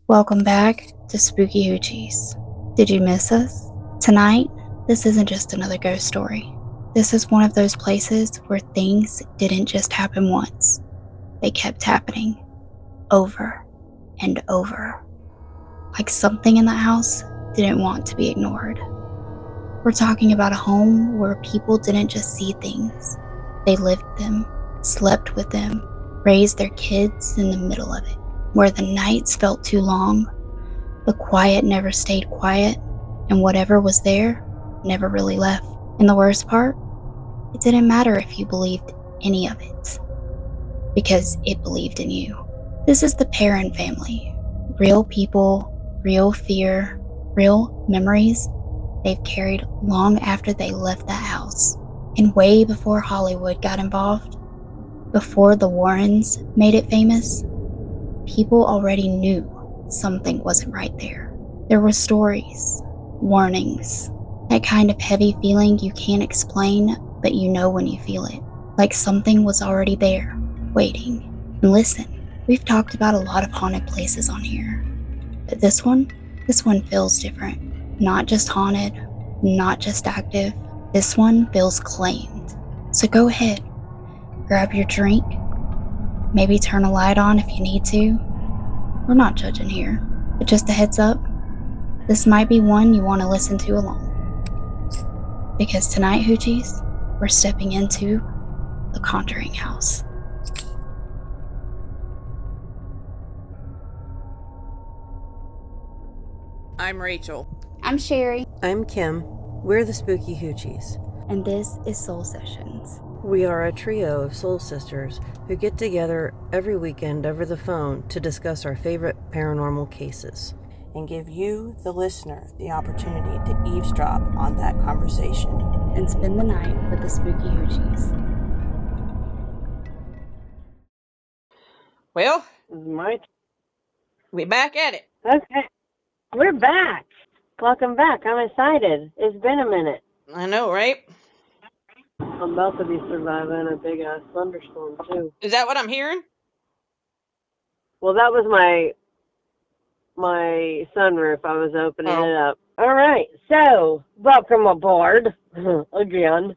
Welcome back to Spooky Hoochies. Did you miss us? Tonight, this isn't just another ghost story. This is one of those places where things didn't just happen once. They kept happening over and over. Like something in the house didn't want to be ignored. We're talking about a home where people didn't just see things. They lived them, slept with them, raised their kids in the middle of it. Where the nights felt too long, the quiet never stayed quiet, and whatever was there never really left. And the worst part, it didn't matter if you believed any of it, because it believed in you. This is the Perron family. Real people, real fear, real memories they've carried long after they left that house. And way before Hollywood got involved, before the Warrens made it famous, people already knew something wasn't right there. There were stories, warnings, that kind of heavy feeling you can't explain, but you know when you feel it. Like something was already there, waiting. And listen, we've talked about a lot of haunted places on here, but this one feels different. Not just haunted, not just active. This one feels claimed. So go ahead, grab your drink, maybe turn a light on if you need to. We're not judging here, but just a heads up, this might be one you want to listen to alone. Because tonight, Hoochies, we're stepping into the Conjuring house. I'm Rachel. I'm Sherry. I'm Kim. We're the Spooky Hoochies. And this is Soul Sessions. We are a trio of soul sisters who get together every weekend over the phone to discuss our favorite paranormal cases. And give you, the listener, the opportunity to eavesdrop on that conversation. And spend the night with the Spooky Hoochies. Well, Mike. we back at it. Okay. We're back. Welcome back. I'm excited. It's been a minute. I know, right? I'm about to be surviving a big ass thunderstorm too. Is that what I'm hearing? Well, that was my sunroof. I was opening it up. All right. So, welcome aboard again.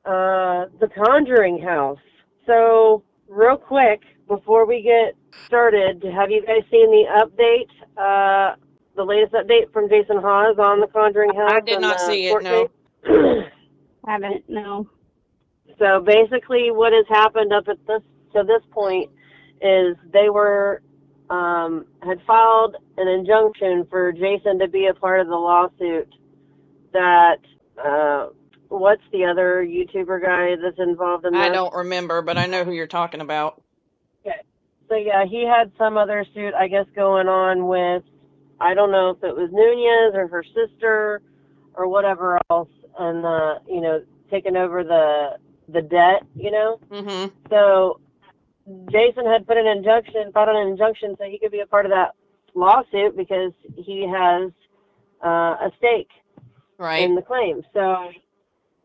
The Conjuring house. So, real quick, before we get started, have you guys seen the update? The latest update from Jason Hawes on the Conjuring house? I did not see it, no. Haven't, no. So basically what has happened up at this point is they were had filed an injunction for Jason to be a part of the lawsuit that what's the other YouTuber guy that's involved in this? I don't remember, but I know who you're talking about. Okay. So yeah, he had some other suit, I guess, going on with, I don't know if it was Nunez or her sister or whatever else, and taking over the debt, Mm-hmm. So Jason had filed an injunction so he could be a part of that lawsuit because he has a stake in the claim. So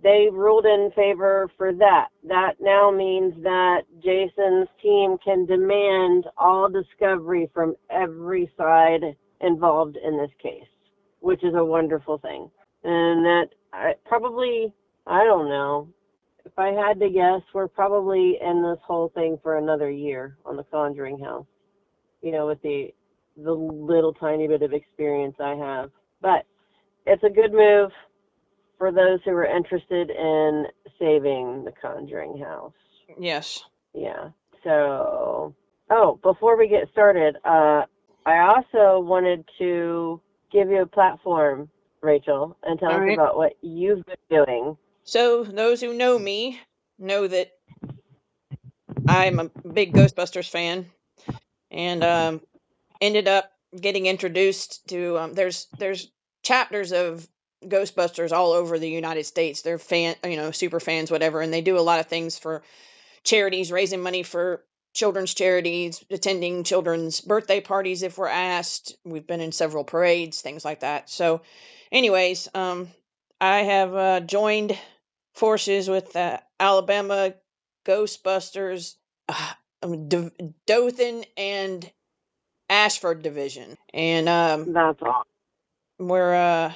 they ruled in favor for that. That now means that Jason's team can demand all discovery from every side involved in this case, which is a wonderful thing. And that I don't know. If I had to guess, we're probably in this whole thing for another year on the Conjuring house, with the little tiny bit of experience I have. But it's a good move for those who are interested in saving the Conjuring house. Yes. Yeah. So, before we get started, I also wanted to give you a platform, Rachel, and tell us about what you've been doing. So those who know me know that I'm a big Ghostbusters fan, and ended up getting introduced to there's chapters of Ghostbusters all over the United States. They're super fans, whatever, and they do a lot of things for charities, raising money for children's charities, attending children's birthday parties if we're asked. We've been in several parades, things like that. So anyways, I have joined forces with Ashford Division. And That's awesome.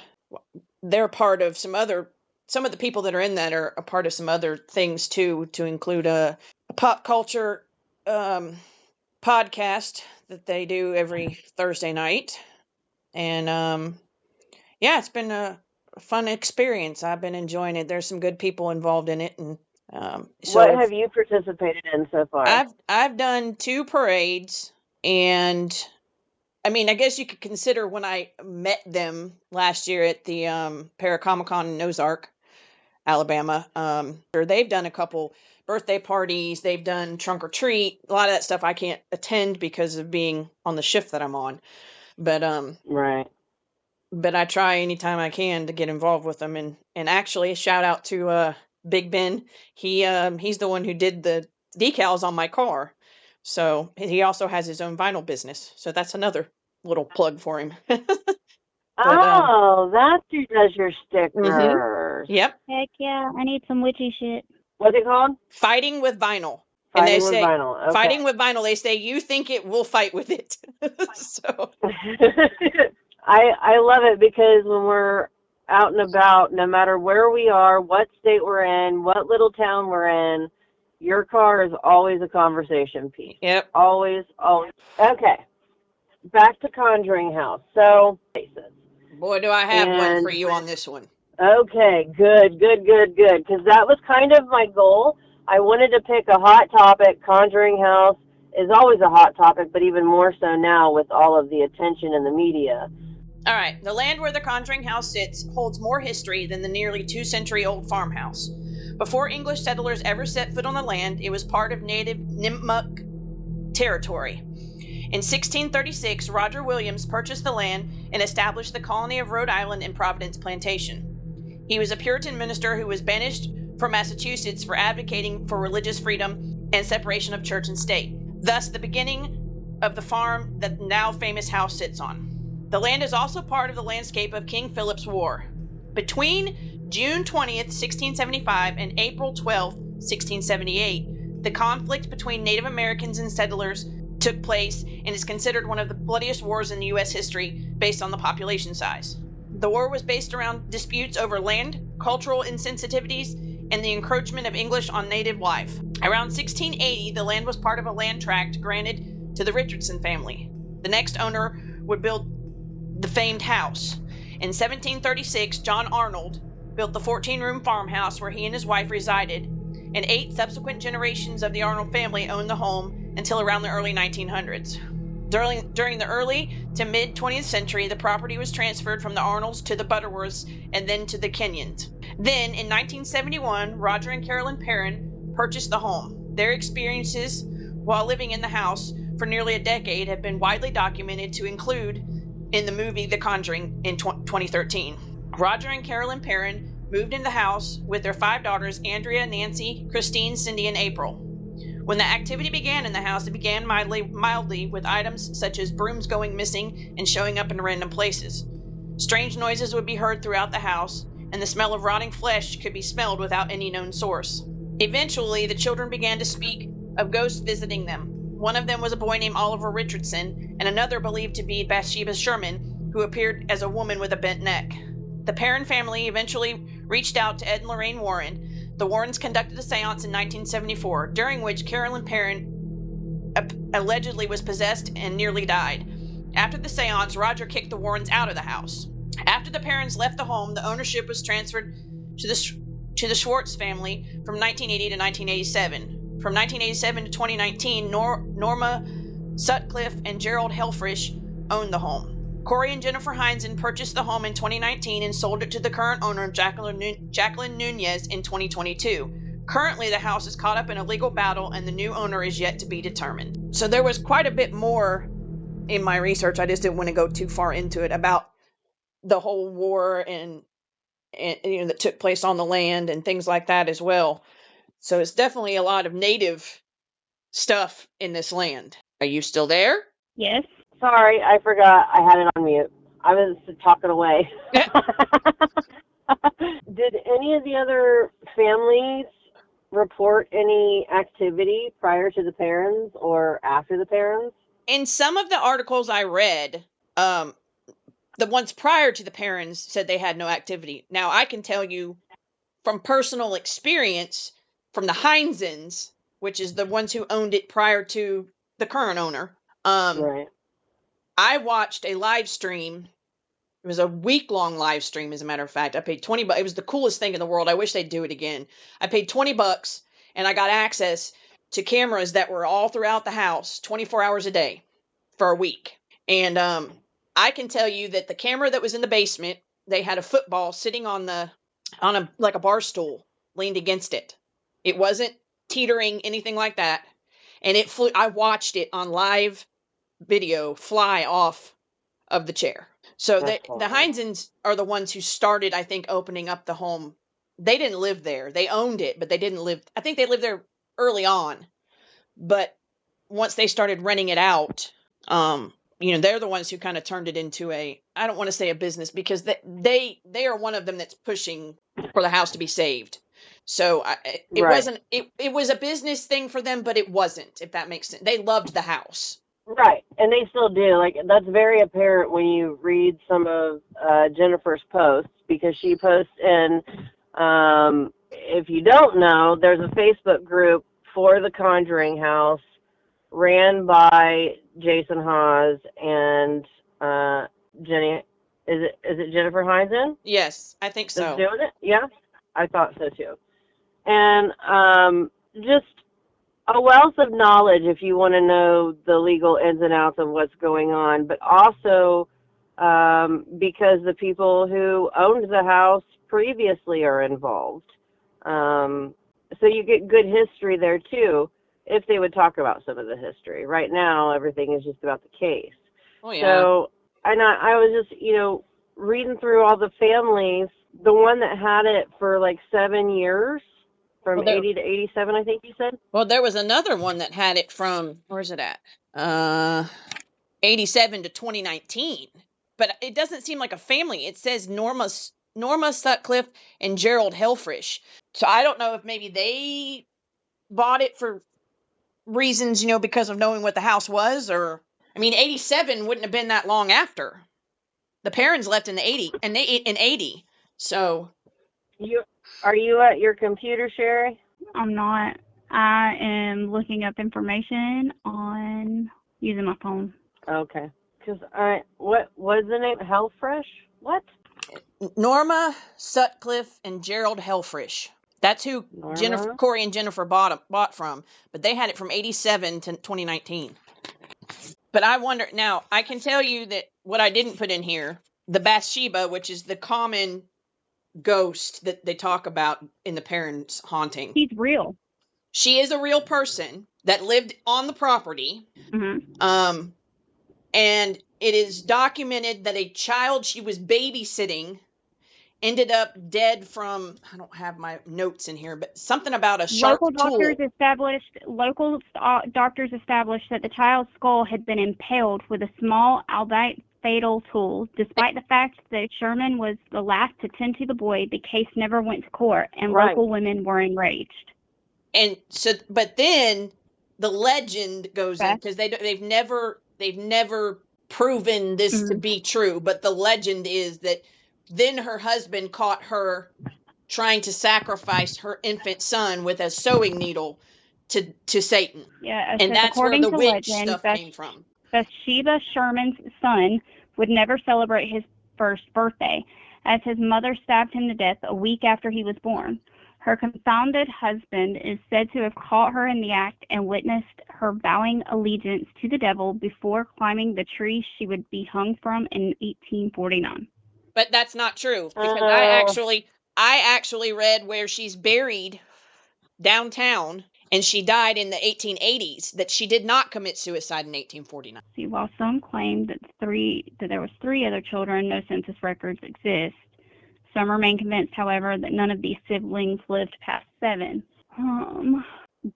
they're part of some of the people that are in that are a part of some other things too, to include a pop culture podcast that they do every Thursday night. And it's been a fun experience. I've been enjoying it. There's some good people involved in it. And what have you participated in so far? I've done 2 parades, and I mean, I guess you could consider when I met them last year at the Paracomic-Con in Ozark, Alabama. They've done a couple birthday parties. They've done trunk or treat. A lot of that stuff I can't attend because of being on the shift that I'm on. But right. But I try anytime I can to get involved with them. And actually, a shout out to Big Ben. He's the one who did the decals on my car. So he also has his own vinyl business. So that's another little plug for him. That's who does your stickers. Mm-hmm. Yep. Heck yeah, I need some witchy shit. What's it called? Fighting with Vinyl. Fighting with Vinyl. Okay. Fighting with Vinyl. They say you think it will fight with it. So I love it because when we're out and about, no matter where we are, what state we're in, what little town we're in, your car is always a conversation piece. Yep. Always, always. Okay. Back to Conjuring House. So, boy, do I have one for you on this one. Okay, good. Because that was kind of my goal. I wanted to pick a hot topic. Conjuring House is always a hot topic, but even more so now with all of the attention in the media. All right. The land where the Conjuring House sits holds more history than the nearly 2-century-old farmhouse. Before English settlers ever set foot on the land, it was part of native Nipmuc territory. In 1636, Roger Williams purchased the land and established the colony of Rhode Island and Providence Plantation. He was a Puritan minister who was banished from Massachusetts for advocating for religious freedom and separation of church and state, thus the beginning of the farm that the now famous house sits on. The land is also part of the landscape of King Philip's War. Between June 20th, 1675 and April 12th, 1678, the conflict between Native Americans and settlers took place and is considered one of the bloodiest wars in U.S. history based on the population size. The war was based around disputes over land, cultural insensitivities, and the encroachment of English on native life. Around 1680, the land was part of a land tract granted to the Richardson family. The next owner would build the famed house. In 1736, John Arnold built the 14-room farmhouse where he and his wife resided, and 8 subsequent generations of the Arnold family owned the home until around the early 1900s. During the early to mid-20th century, the property was transferred from the Arnolds to the Butterworths and then to the Kenyons. Then, in 1971, Roger and Carolyn Perron purchased the home. Their experiences while living in the house for nearly a decade have been widely documented, to include in the movie The Conjuring in 2013. Roger and Carolyn Perron moved in the house with their 5 daughters, Andrea, Nancy, Christine, Cindy, and April. When the activity began in the house, it began mildly with items such as brooms going missing and showing up in random places. Strange noises would be heard throughout the house, and the smell of rotting flesh could be smelled without any known source. Eventually, the children began to speak of ghosts visiting them. One of them was a boy named Oliver Richardson, and another believed to be Bathsheba Sherman, who appeared as a woman with a bent neck. The Perron family eventually reached out to Ed and Lorraine Warren. The Warrens conducted a seance in 1974, during which Carolyn Perron allegedly was possessed and nearly died. After the seance, Roger kicked the Warrens out of the house. After the Perrons left the home, the ownership was transferred to the Schwartz family from 1980 to 1987. From 1987 to 2019, Norma Sutcliffe and Gerald Helfrich owned the home. Corey and Jennifer Heinzen purchased the home in 2019 and sold it to the current owner, Jacqueline Nunez, in 2022. Currently, the house is caught up in a legal battle, and the new owner is yet to be determined. So there was quite a bit more in my research. I just didn't want to go too far into it about the whole war and that took place on the land and things like that as well. So it's definitely a lot of native stuff in this land. Are you still there? Yes. Sorry, I forgot I had it on mute. I was talking away. Did any of the other families report any activity prior to the Perrons or after the Perrons? In some of the articles I read, the ones prior to the Perrons said they had no activity. Now, I can tell you from personal experience from the Heinzens, which is the ones who owned it prior to the current owner. Right. I watched a live stream. It was a week-long live stream, as a matter of fact. I paid $20. It was the coolest thing in the world. I wish they'd do it again. I paid $20, and I got access to cameras that were all throughout the house, 24 hours a day, for a week. And I can tell you that the camera that was in the basement, they had a football sitting on a bar stool, leaned against it. It wasn't teetering, anything like that. And it flew. I watched it on live video fly off of the chair. So the Heinzens are the ones who started, I think, opening up the home. They didn't live there. They owned it, but they didn't live. I think they lived there early on. But once they started renting it out, they're the ones who kind of turned it into I don't want to say a business, because they are one of them that's pushing for the house to be saved. So it was a business thing for them, but it wasn't, if that makes sense. They loved the house. Right, and they still do. Like, that's very apparent when you read some of Jennifer's posts, because she posts in, if you don't know, there's a Facebook group for the Conjuring house ran by Jason Hawes and Jenny. Is it Jennifer Heinzen? Yes, I think so. That's doing it? Yeah, I thought so too. And just a wealth of knowledge if you want to know the legal ins and outs of what's going on, but also because the people who owned the house previously are involved. So you get good history there too, if they would talk about some of the history. Right now, everything is just about the case. Oh, yeah. So I was just, reading through all the families. The one that had it for like 7 years, from 80 to 87, I think you said. Well, there was another one that had it from, where's it at? 87 to 2019. But it doesn't seem like a family. It says Norma Sutcliffe and Gerald Helfrich. So I don't know if maybe they bought it for reasons, because of knowing what the house was, or 87 wouldn't have been that long after. The Perrons left in the 80. So Are you at your computer, Sherry? I'm not. I am looking up information on using my phone. Okay. Because what was the name? Hellfresh? What? Norma Sutcliffe and Gerald Helfrich. That's who Corey and Jennifer bought from. But they had it from 87 to 2019. But I wonder, now, I can tell you that what I didn't put in here, the Bathsheba, which is the common ghost that they talk about in the Perrons haunting. He's real. She is a real person that lived on the property. Mm-hmm. And it is documented that a child she was babysitting ended up dead from, I don't have my notes in here, but something about a sharp tool. Local doctors established that the child's skull had been impaled with a small, albeit fatal tool. Despite the fact that Sherman was the last to tend to the boy, the case never went to court, and local women were enraged. And so, but then the legend goes in, because they've never proven this to be true, but the legend is that then her husband caught her trying to sacrifice her infant son with a sewing needle to Satan. Yeah, and that's where the witch stuff came from. Bathsheba Sherman's son would never celebrate his first birthday, as his mother stabbed him to death a week after he was born. Her confounded husband is said to have caught her in the act and witnessed her vowing allegiance to the devil before climbing the tree she would be hung from in 1849. But that's not true, because I actually read where she's buried downtown and she died in the 1880s, that she did not commit suicide in 1849. See, while some claim that there was 3 other children, no census records exist. Some remain convinced, however, that none of these siblings lived past 7.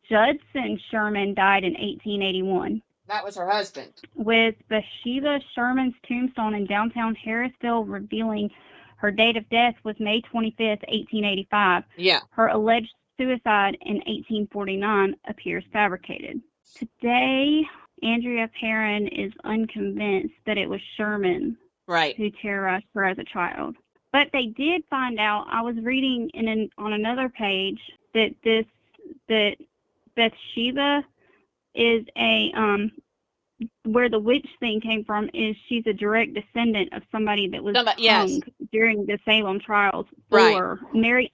Judson Sherman died in 1881. That was her husband. With Bathsheba Sherman's tombstone in downtown Harrisville revealing her date of death was May 25th, 1885. Yeah. Her alleged suicide in 1849 appears fabricated. Today, Andrea Perron is unconvinced that it was Sherman who terrorized her as a child. But they did find out, I was reading on another page, that Bathsheba is where the witch thing came from is she's a direct descendant of somebody that was hung during the Salem trials for Mary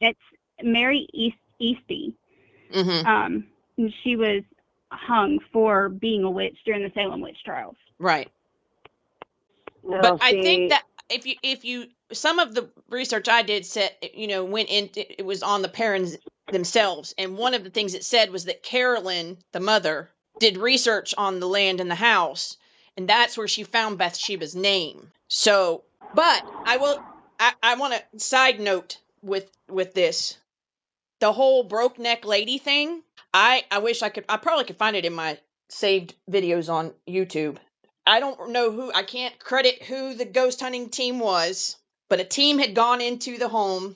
Easty. Mm-hmm. She was hung for being a witch during the Salem witch trials. Right. No, but I think that if you some of the research I did said, went into, it was on the Perrons themselves, and one of the things it said was that Carolyn, the mother, did research on the land and the house, and that's where she found Bathsheba's name. So, but I want to side note with this, the whole broke neck lady thing. I wish I probably could find it in my saved videos on YouTube. I don't know I can't credit who the ghost hunting team was, but a team had gone into the home.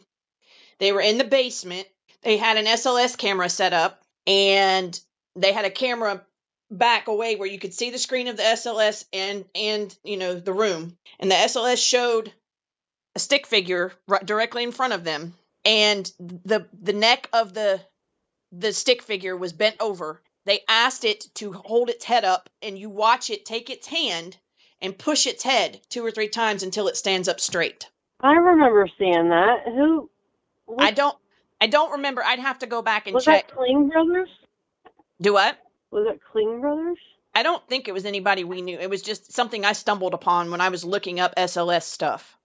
They were in the basement. They had an SLS camera set up, and they had a camera back away where you could see the screen of the SLS and the room. And the SLS showed a stick figure directly in front of them, and the neck of the stick figure was bent over. They asked it to hold its head up, and you watch it take its hand and push its head 2 or 3 times until it stands up straight. I remember seeing that. I don't remember. I'd have to go back and check. Was that Kling Brothers? Do what? Was it Kling Brothers? I don't think it was anybody we knew. It was just something I stumbled upon when I was looking up SLS stuff.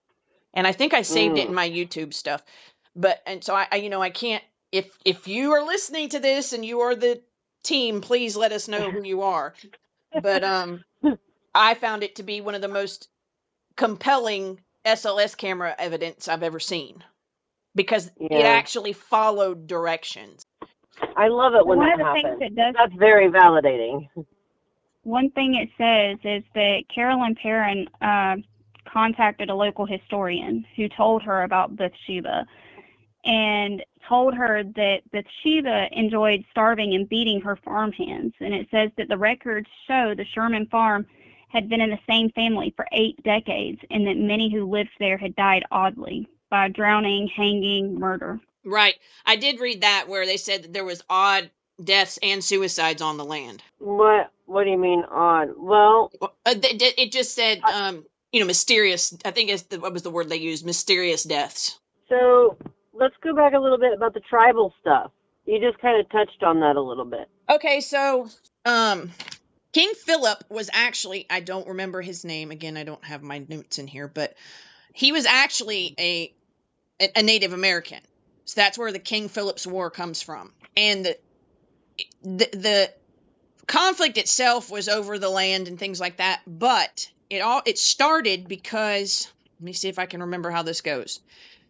And I think I saved it in my YouTube stuff. So I can't, if you are listening to this and you are the team, please let us know who you are. But I found it to be one of the most compelling SLS camera evidence I've ever seen, because it actually followed directions. I love it when that happens. That's very validating. One thing it says is that Carolyn Perron contacted a local historian who told her about Bathsheba, and told her that Bathsheba enjoyed starving and beating her farmhands. And it says that the records show the Sherman farm had been in the same family for 8 decades, and that many who lived there had died oddly by drowning, hanging, murder. Right. I did read that, where they said that there was odd deaths and suicides on the land. What do you mean odd? Well, it just said, mysterious. I think what was the word they used? Mysterious deaths. So let's go back a little bit about the tribal stuff. You just kind of touched on that a little bit. Okay, so King Philip was actually, I don't remember his name. Again, I don't have my notes in here, but he was actually a Native American. So that's where the King Philip's War comes from. And the conflict itself was over the land and things like that, but it started because, let me see if I can remember how this goes.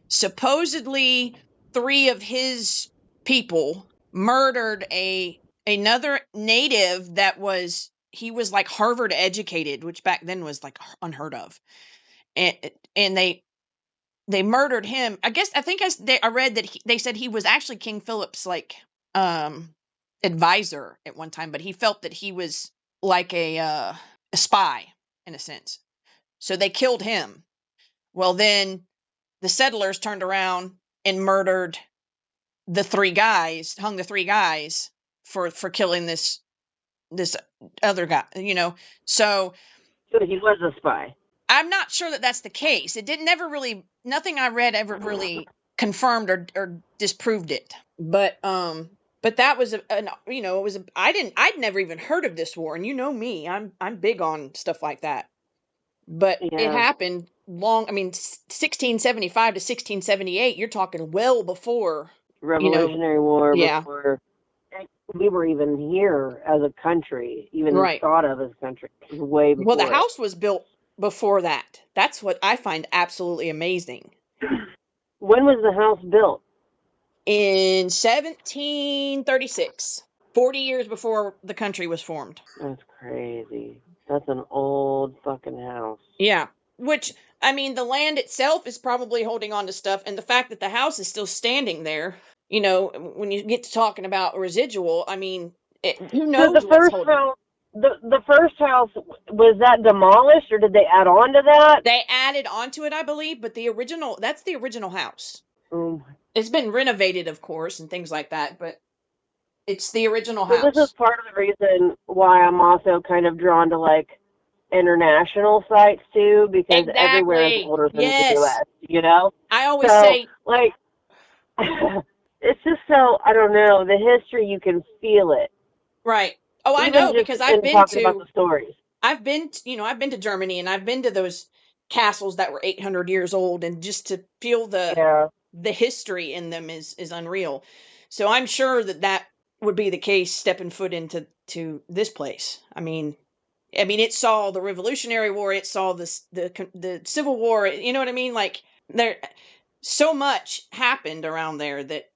Supposedly 3 of his people murdered another native that was like Harvard educated, which back then was like unheard of. And they murdered him. I read that they said he was actually King Philip's advisor at one time, but he felt that he was like a spy in a sense. So they killed him. Well, then the settlers turned around and murdered hung the 3 guys for killing this other guy, So he was a spy. I'm not sure that that's the case. Nothing I read ever really confirmed or disproved it. But that was I'd never even heard of this war, and me, I'm big on stuff like that. But it happened 1675 to 1678, you're talking well before Revolutionary War, before we were even here as a country, even thought of as a country. It was way before. Well, the house was built before that. That's what I find absolutely amazing. When was the house built? In 1736, 40 years before the country was formed. That's crazy. That's an old fucking house. Yeah. Which, the land itself is probably holding on to stuff, and the fact that the house is still standing there, when you get to talking about residual, who knows the first house the first house, was that demolished or did they add on to that? They added onto it, I believe, but that's the original house. Oh. It's been renovated, of course, and things like that, but it's the original house. So this is part of the reason why I'm also kind of drawn to like international sites too, because everywhere is older than the US, you know? I always say, like, it's just so, I don't know, the history, you can feel it. Right. Oh, I know, because I've been talking about the stories. I've been to Germany, and I've been to those castles that were 800 years old, and just to feel the history in them is unreal. So I'm sure that would be the case stepping foot into this place. I mean, it saw the Revolutionary War, it saw the Civil War. You know what I mean? Like, there, so much happened around there that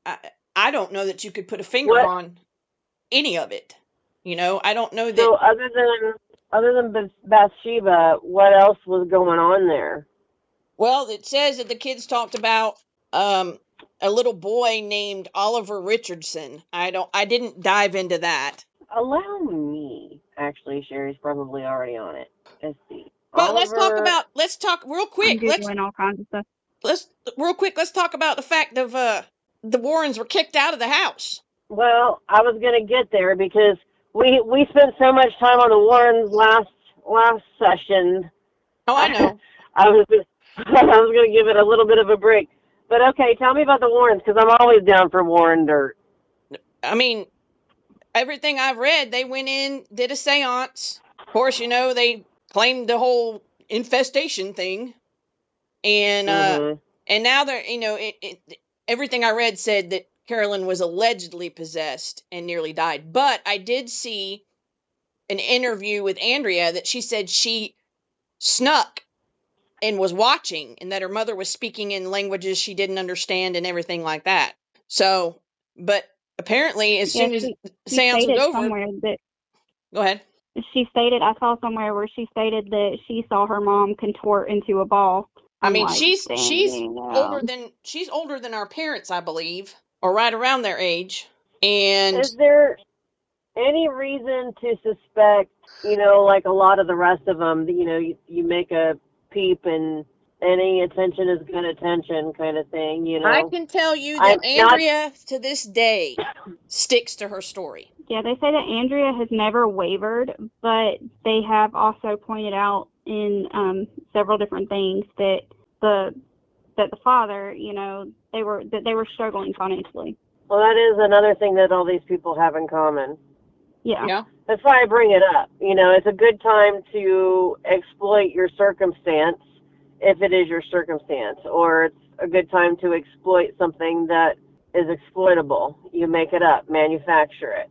I don't know that you could put a finger on any of it. You know, I don't know that. So other than Bathsheba, what else was going on there? Well, it says that the kids talked about a little boy named Oliver Richardson. I didn't dive into that. Allow me. Actually, Sherry's probably already on it. Let's see. But let's talk real quick. I'm Googling all kinds of stuff. Let's talk about the fact of the Warrens were kicked out of the house. Well, I was going to get there because we spent so much time on the Warrens last session. Oh, I know. I was going to give it a little bit of a break. But okay, tell me about the Warrens, because I'm always down for Warren dirt. I mean, everything I've read, they went in, did a seance. Of course, you know, they claimed the whole infestation thing. And and now they're, you know, everything I read said that Carolyn was allegedly possessed and nearly died. But I did see an interview with Andrea that she said she snuck and was watching, and that her mother was speaking in languages she didn't understand and everything like that. So, but apparently as soon as the seance was over. Go ahead. She stated, I saw somewhere where she stated that she saw her mom contort into a ball. I mean, she's older than our parents, I believe, or right around their age. And is there any reason to suspect, you know, like a lot of the rest of them, you know, you make a peep and any attention is good attention kind of thing, you know? I can tell you that Andrea, to this day, sticks to her story. Yeah, they say that Andrea has never wavered, but they have also pointed out in several different things that the father, you know, they were struggling financially. Well, that is another thing that all these people have in common. Yeah. That's why I bring it up. You know, it's a good time to exploit your circumstance, if it is your circumstance, or it's a good time to exploit something that is exploitable. You make it up, manufacture it.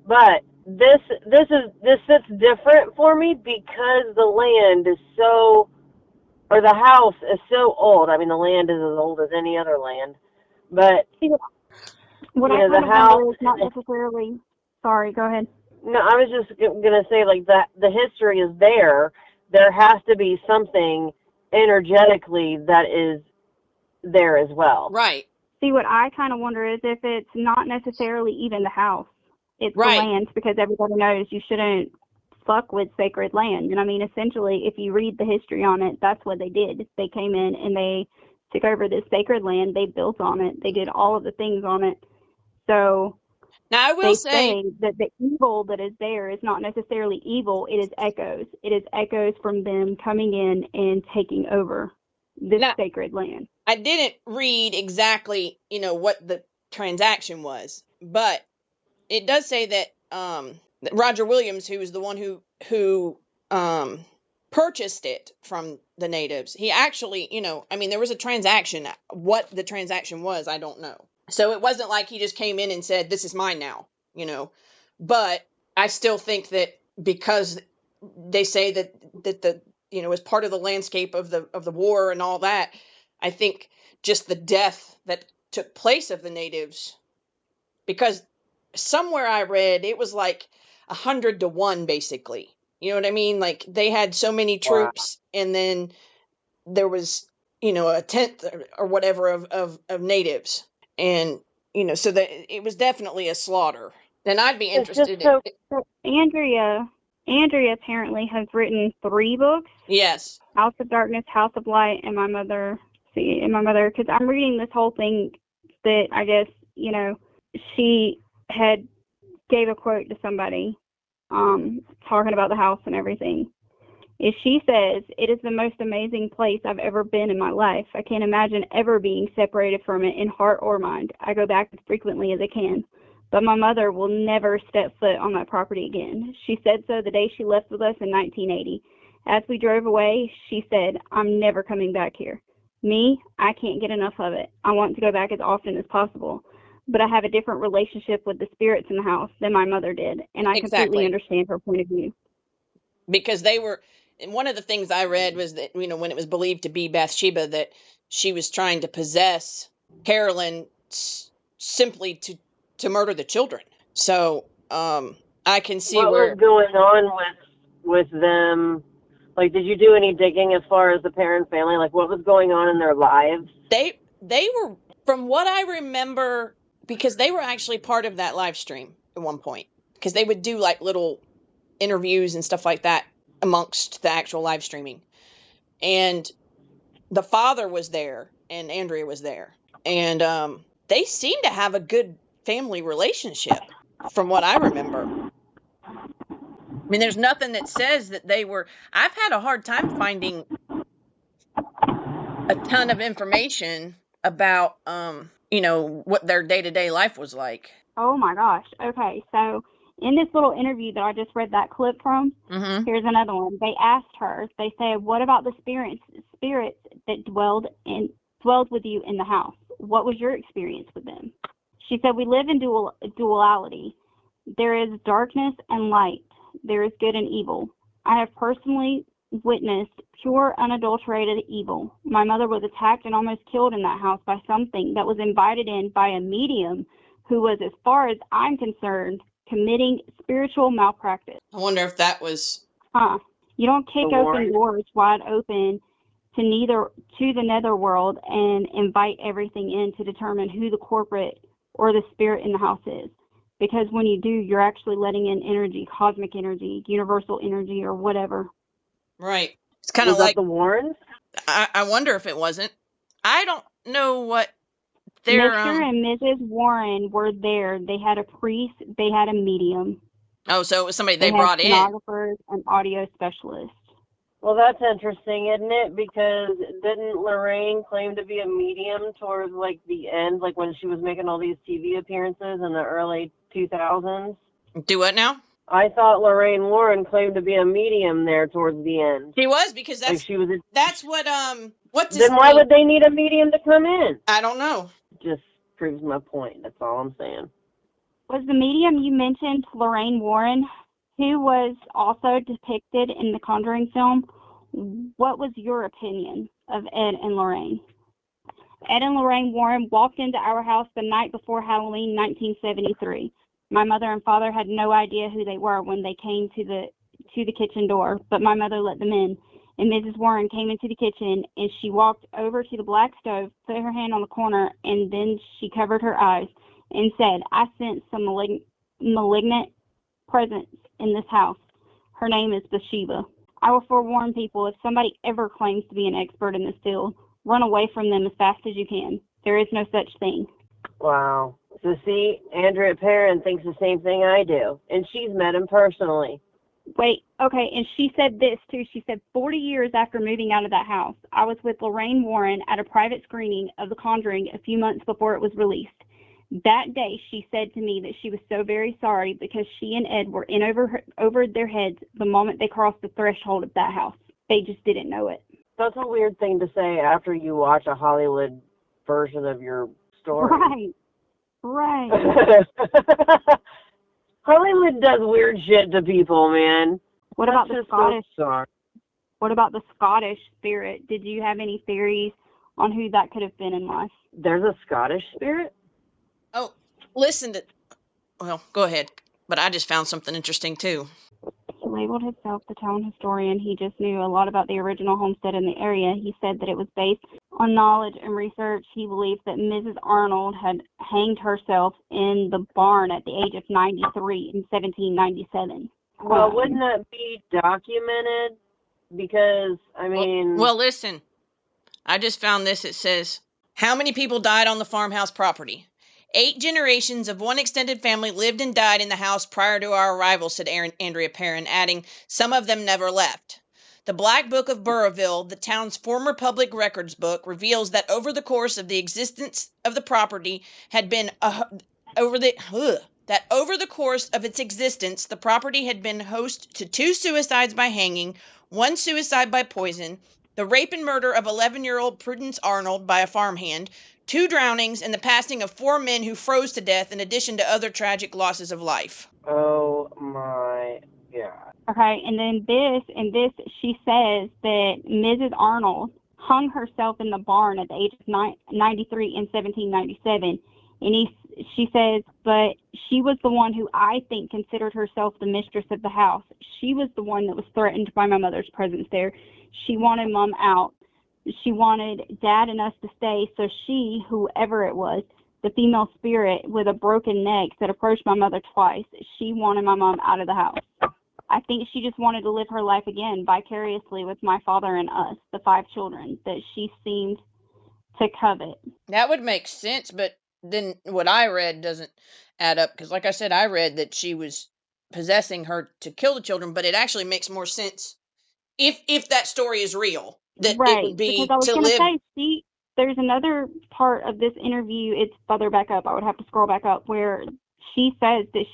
But this sits different for me because the land is so, or the house is so old. I mean, the land is as old as any other land, but what I the house is not necessarily. Sorry, go ahead. No, I was just gonna say, like, that the history is there. There has to be something energetically that is there as well. Right. See, what I kind of wonder is if it's not necessarily even the house. It's the land, because everybody knows you shouldn't fuck with sacred land. And I mean, essentially, if you read the history on it, that's what they did. They came in and they took over this sacred land. They built on it. They did all of the things on it. So now I will say that the evil that is there is not necessarily evil. It is echoes. It is echoes from them coming in and taking over this sacred land. I didn't read exactly, you know, what the transaction was, but it does say that Roger Williams, who was the one who purchased it from the natives, he actually, you know, I mean, there was a transaction. What the transaction was, I don't know. So it wasn't like he just came in and said, "This is mine now," you know. But I still think that because they say that the, you know, as part of the landscape of the war and all that, I think just the death that took place of the natives, because somewhere I read it was like 100 to 1, basically. You know what I mean? Like, they had so many troops, and then there was, you know, a tenth or whatever of natives, and you know, so that it was definitely a slaughter. And I'd be interested Andrea Andrea apparently has written 3 books. Yes. House of Darkness, House of Light, and My Mother. Because I'm reading this whole thing that I guess, she had gave a quote to somebody talking about the house and everything. She says, "It is the most amazing place I've ever been in my life. I can't imagine ever being separated from it in heart or mind. I go back as frequently as I can. But my mother will never step foot on that property again. She said so the day she left with us in 1980. As we drove away, she said, 'I'm never coming back here.' Me, I can't get enough of it. I want to go back as often as possible. But I have a different relationship with the spirits in the house than my mother did, and I completely understand her point of view." Because they were, and one of the things I read was that, when it was believed to be Bathsheba, that she was trying to possess Carolyn simply to murder the children. So I can see what was going on with them. Like, did you do any digging as far as the Perron family? Like, what was going on in their lives? They were, from what I remember, because they were actually part of that live stream at one point, because they would do like little interviews and stuff like that amongst the actual live streaming. And the father was there and Andrea was there. And they seemed to have a good family relationship from what I remember. I mean, there's nothing that says that they were. I've had a hard time finding a ton of information about, what their day-to-day life was like. Oh my gosh. Okay, so in this little interview that I just read that clip from, here's another one. They asked her, they said, "What about the spirits that dwelled with you in the house? What was your experience with them?" She said, "We live in duality. There is darkness and light. There is good and evil. I have personally witnessed pure, unadulterated evil. My mother was attacked and almost killed in that house by something that was invited in by a medium who was, as far as I'm concerned, committing spiritual malpractice." I wonder if that was... You don't kick open doors wide open to the netherworld and invite everything in to determine who the corporate or the spirit in the house is. Because when you do, you're actually letting in energy, cosmic energy, universal energy, or whatever. Right. It's kind of like the Warrens? I wonder if it wasn't. I don't know what their... Mr. and Mrs. Warren were there. They had a priest. They had a medium. Oh, so it was somebody they brought in. Stenographers and audio specialists. Well, that's interesting, isn't it? Because didn't Lorraine claim to be a medium towards, like, the end, like when she was making all these TV appearances in the early 2000s? Do what now? I thought Lorraine Warren claimed to be a medium there towards the end. She was, because that's, like she was that's what, then why would they need a medium to come in? I don't know. Just proves my point. That's all I'm saying. Was the medium you mentioned Lorraine Warren, who was also depicted in the Conjuring film? What was your opinion of Ed and Lorraine? Ed and Lorraine Warren walked into our house the night before Halloween 1973. My mother and father had no idea who they were when they came to the kitchen door, but my mother let them in. And Mrs. Warren came into the kitchen, and she walked over to the black stove, put her hand on the corner, and then she covered her eyes and said, "I sense some malignant presence in this house. Her name is Bathsheba. I will forewarn people, if somebody ever claims to be an expert in this field, run away from them as fast as you can. There is no such thing." Wow. So see, Andrea Perron thinks the same thing I do, and she's met him personally. Wait, okay, and she said this too. She said 40 years after moving out of that house, I was with Lorraine Warren at a private screening of The Conjuring a few months before it was released. That day, she said to me that she was so very sorry because she and Ed were in over their heads the moment they crossed the threshold of that house. They just didn't know it. That's a weird thing to say after you watch a Hollywood version of your story. Right. Hollywood does weird shit to people, man. What about the Scottish spirit? Did you have any theories on who that could have been in life? There's a Scottish spirit? Oh, well, go ahead. But I just found something interesting, too. He labeled himself the town historian. He just knew a lot about the original homestead in the area. He said that it was based on knowledge and research. He believed that Mrs. Arnold had hanged herself in the barn at the age of 93 in 1797. Well, wouldn't that be documented? Because, I mean... Well, listen. I just found this. It says, how many people died on the farmhouse property? 8 generations of one extended family lived and died in the house prior to our arrival, said Andrea Perron, adding, some of them never left. The Black Book of Burrillville, the town's former public records book, reveals that over the course of the existence of the property over the course of its existence, the property had been host to 2 suicides by hanging, 1 suicide by poison, the rape and murder of 11-year-old Prudence Arnold by a farmhand, 2 drownings, and the passing of 4 men who froze to death, in addition to other tragic losses of life. Oh my God. Okay, and then she says that Mrs. Arnold hung herself in the barn at the age of 93 in 1797. And she says, but she was the one who I think considered herself the mistress of the house. She was the one that was threatened by my mother's presence there. She wanted Mom out. She wanted Dad and us to stay. So she, whoever it was, the female spirit with a broken neck that approached my mother twice, she wanted my mom out of the house. I think she just wanted to live her life again vicariously with my father and us, the 5 children that she seemed to covet. That would make sense, but then what I read doesn't add up, because like I said, I read that she was possessing her to kill the children, but it actually makes more sense if that story is real, that right, it would be because I was to going live. To say, there's another part of this interview, it's further back up, I would have to scroll back up, where she says that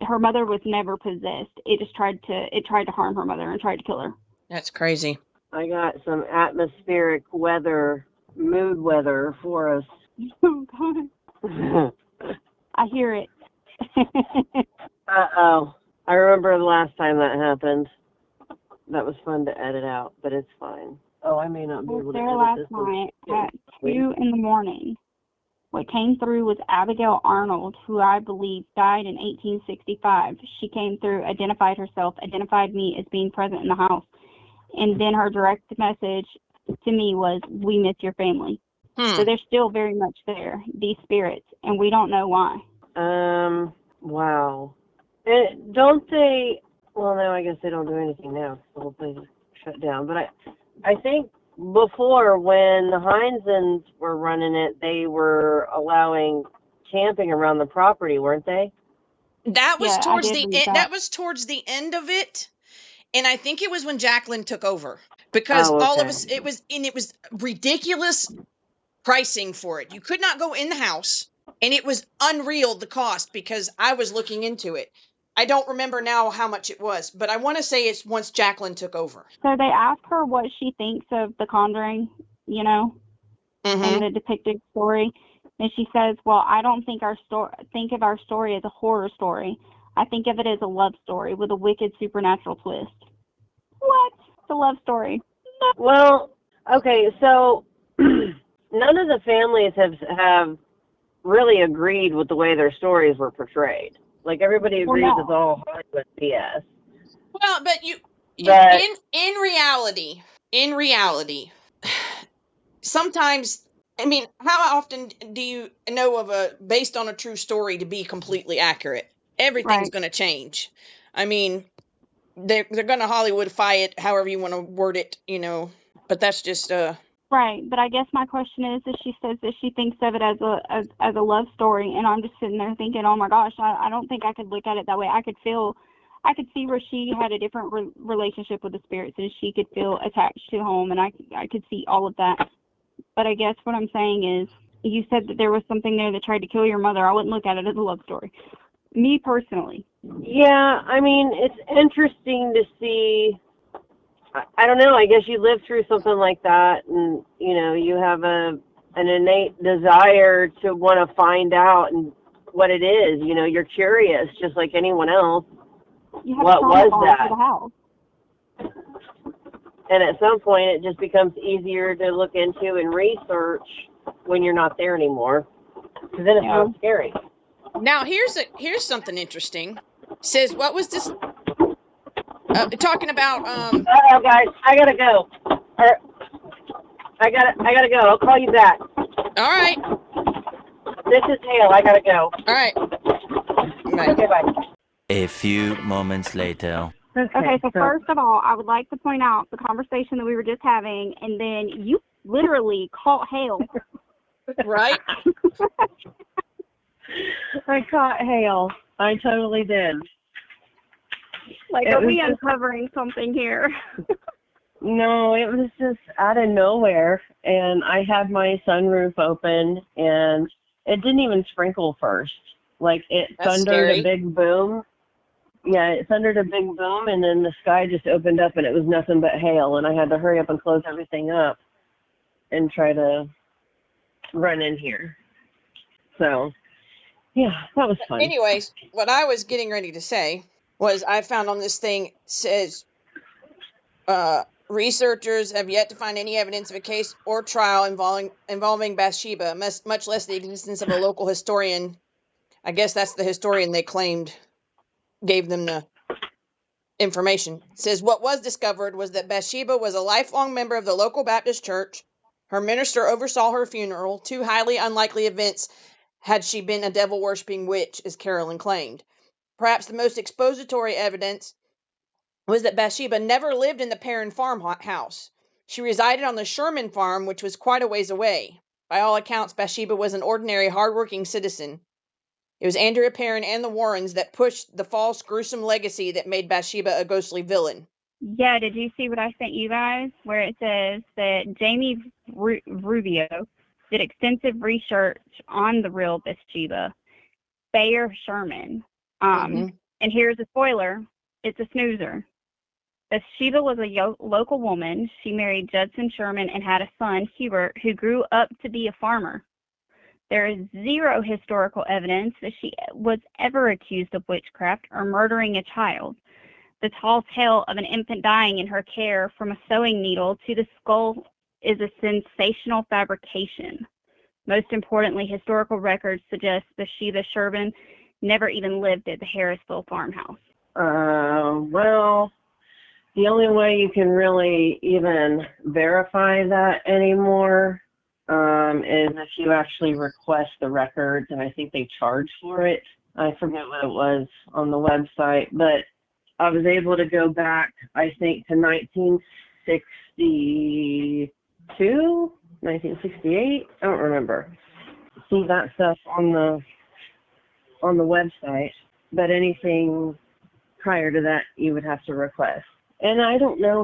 her mother was never possessed. It just tried to harm her mother and tried to kill her. That's crazy. I got some atmospheric mood weather for us. Oh, God. I hear it. Uh-oh. I remember the last time that happened. That was fun to edit out, but it's fine. Oh, I may not be able to edit last this night one. at 2 in the morning. What came through was Abigail Arnold, who I believe died in 1865. She came through, identified herself, identified me as being present in the house. And then her direct message to me was, we miss your family. So they're still very much there, these spirits, and we don't know why. Wow. And don't they, well, no, I guess they don't do anything now. The whole place is shut down. But I think before, when the Heinzens were running it, they were allowing camping around the property, weren't they? That was towards the end. That was towards the end of it, and I think it was when Jacqueline took over, because all of us, it was ridiculous pricing for it. You could not go in the house, and it was unreal, the cost, because I was looking into it. I don't remember now how much it was, but I want to say it's once Jacqueline took over. So they ask her what she thinks of the Conjuring, and the depicted story. And she says, well, I don't think think of our story as a horror story. I think of it as a love story with a wicked supernatural twist. What? It's a love story. Well, okay, so none of the families have really agreed with the way their stories were portrayed. Like, everybody agrees it's all Hollywood BS. Well, but in reality, sometimes, I mean, how often do you know of based on a true story to be completely accurate? Everything's going to change. I mean, they're going to Hollywoodify it, however you want to word it, but that's just Right, but I guess my question is that she says that she thinks of it as a love story, and I'm just sitting there thinking, oh my gosh, I don't think I could look at it that way. I could see where she had a different relationship with the spirits, and she could feel attached to home, and I could see all of that. But I guess what I'm saying is, you said that there was something there that tried to kill your mother. I wouldn't look at it as a love story. Me personally. Yeah, I mean, it's interesting to see. I don't know, I guess you live through something like that, and, you have an innate desire to want to find out and what it is. You're curious, just like anyone else. What was that? The house. And at some point, it just becomes easier to look into and research when you're not there anymore, because then it's not scary. Now, here's something interesting. It says, what was this? Talking about guys, I gotta go. I gotta go. I'll call you back. All right. This is Hale. I gotta go. All right. Bye. Okay, bye. A few moments later. Okay, so first of all, I would like to point out the conversation that we were just having, and then you literally caught hail. Right? I caught hail. I totally did. Like, are we uncovering something here? No, it was just out of nowhere, and I had my sunroof open, and it didn't even sprinkle first. Like, it thundered a big boom. Yeah, it thundered a big boom, and then the sky just opened up, and it was nothing but hail, and I had to hurry up and close everything up and try to run in here. So, yeah, that was fun. Anyways, what I was getting ready to say was I found on this thing says researchers have yet to find any evidence of a case or trial involving Bathsheba, much less the existence of a local historian. I guess that's the historian they claimed gave them the information. It says what was discovered was that Bathsheba was a lifelong member of the local Baptist church. Her minister oversaw her funeral, two highly unlikely events had she been a devil-worshipping witch, as Carolyn claimed. Perhaps the most expository evidence was that Bathsheba never lived in the Perron farmhouse. She resided on the Sherman farm, which was quite a ways away. By all accounts, Bathsheba was an ordinary, hard-working citizen. It was Andrea Perron and the Warrens that pushed the false, gruesome legacy that made Bathsheba a ghostly villain. Yeah, did you see what I sent you guys? Where it says that Jamie Rubio did extensive research on the real Bathsheba Sherman. And here's a spoiler. It's a snoozer. Bathsheba was a local woman. She married Judson Sherman and had a son, Hubert, who grew up to be a farmer. There is zero historical evidence that she was ever accused of witchcraft or murdering a child. The tall tale of an infant dying in her care from a sewing needle to the skull is a sensational fabrication. Most importantly, historical records suggest Bathsheba Sherman never even lived at the Harrisville farmhouse. Well, the only way you can really even verify that anymore is if you actually request the records, and I think they charge for it. I forget what it was on the website, but I was able to go back, I think, to 1962, 1968, I don't remember. See that stuff on the website, but anything prior to that you would have to request. And I don't know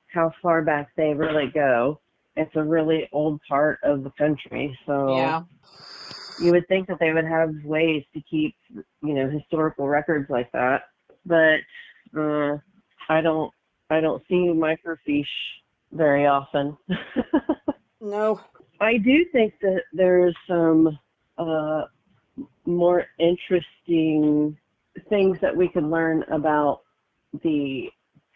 how far back they really go. It's a really old part of the country, so yeah. You would think that they would have ways to keep, historical records like that. But I don't see microfiche very often. No. I do think that there's some more interesting things that we could learn about the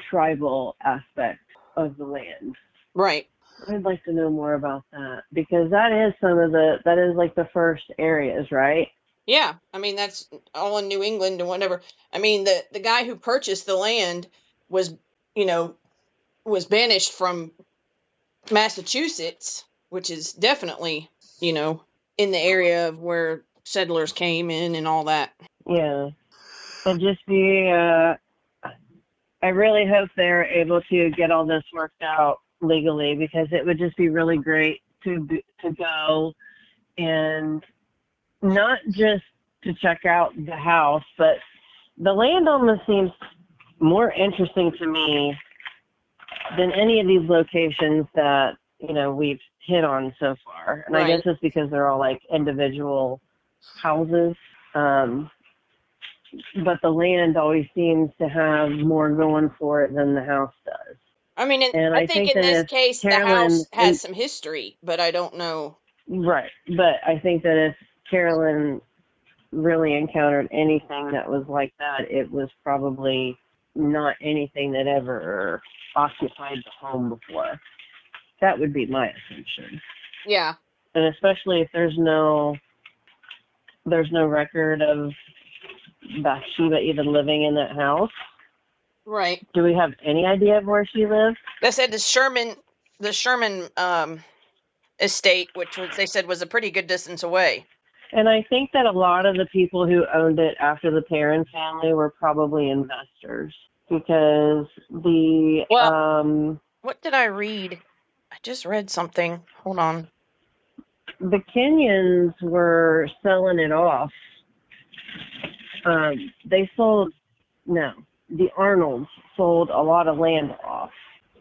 tribal aspect of the land. Right. I'd like to know more about that, because that is like the first areas, right? Yeah, I mean, that's all in New England and whatever. I mean, the guy who purchased the land was banished from Massachusetts, which is definitely, in the area of where settlers came in and all that. Yeah. It'll just be, I really hope they're able to get all this worked out legally, because it would just be really great to go and not just to check out the house, but the land almost seems more interesting to me than any of these locations that, we've hit on so far. And right. I guess it's because they're all like individual houses. But the land always seems to have more going for it than the house does. I mean, I think in this case, Carolyn, the house has some history, but I don't know. Right. But I think that if Carolyn really encountered anything that was like that, it was probably not anything that ever occupied the home before. That would be my assumption. Yeah. And especially if there's no record of Bathsheba even living in that house. Right. Do we have any idea of where she lived? They said the Sherman estate, which they said was a pretty good distance away. And I think that a lot of the people who owned it after the Perron family were probably investors because what did I read? I just read something. Hold on. the Kenyans were selling it off. The Arnolds sold a lot of land off.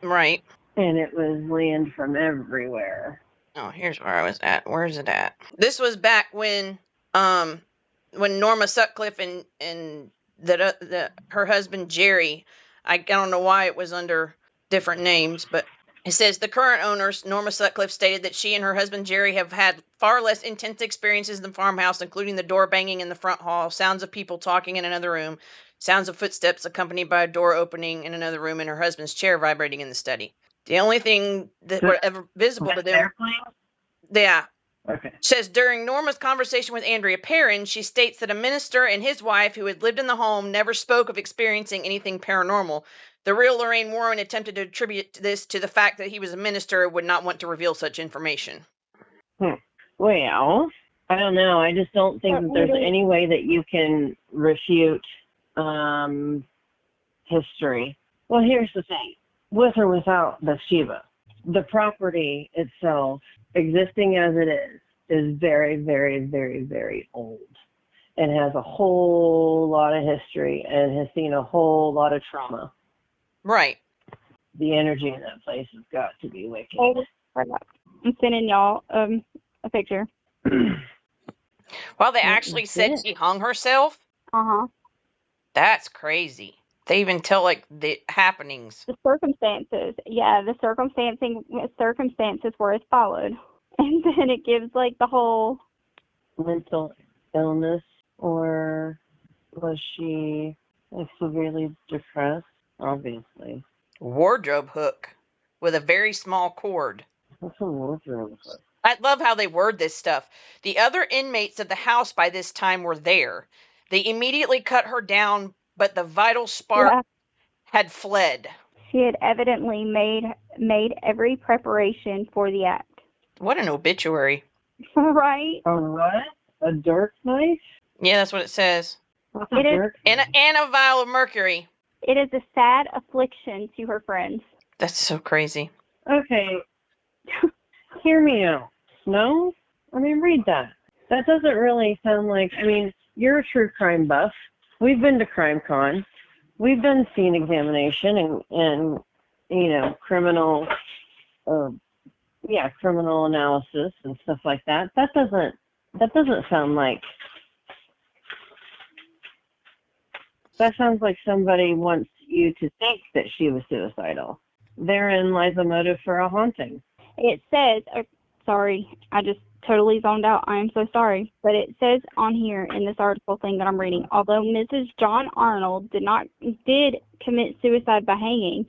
Right. And it was land from everywhere. Oh, here's where I was at. Where's it at? This was back when Norma Sutcliffe and her husband Jerry. I don't know why it was under different names, but it says the current owners, Norma Sutcliffe, stated that she and her husband Jerry have had far less intense experiences in the farmhouse, including the door banging in the front hall, sounds of people talking in another room, sounds of footsteps accompanied by a door opening in another room, and her husband's chair vibrating in the study. The only thing that were ever visible to them. Yeah. Okay. Says during Norma's conversation with Andrea Perron, she states that a minister and his wife who had lived in the home never spoke of experiencing anything paranormal. The real Lorraine Warren attempted to attribute this to the fact that he was a minister and would not want to reveal such information. Well, I don't know. I just don't think that there's any way that you can refute history. Well, here's the thing. With or without Bathsheba, the property itself, existing as it is very, very, very, very old. It has a whole lot of history and has seen a whole lot of trauma. Right. The energy in that place has got to be wicked. I'm sending y'all a picture. Well, they actually said she hung herself? Uh-huh. That's crazy. They even tell, like, the happenings. The circumstances. Yeah, the circumstances were as followed. And then it gives, like, the whole... mental illness, or was she, like, severely depressed? Obviously. Wardrobe hook with a very small cord. What's a wardrobe hook? I love how they word this stuff. The other inmates of the house by this time were there. They immediately cut her down, but the vital spark had fled. She had evidently made every preparation for the act. What an obituary. Right? A what? A dirk knife? Yeah, that's what it says. What's a dirk knife? And a vial of mercury. It is a sad affliction to her friends. That's so crazy. Okay. Hear me out. No? I mean, read that. That doesn't really sound like, I mean, you're a true crime buff. We've been to CrimeCon. We've done scene examination and you know, criminal analysis and stuff like that. That doesn't sound like, that sounds like somebody wants you to think that she was suicidal. Therein lies a motive for a haunting. It says, sorry, I just totally zoned out. I am so sorry. But it says on here in this article thing that I'm reading, although Mrs. John Arnold did commit suicide by hanging,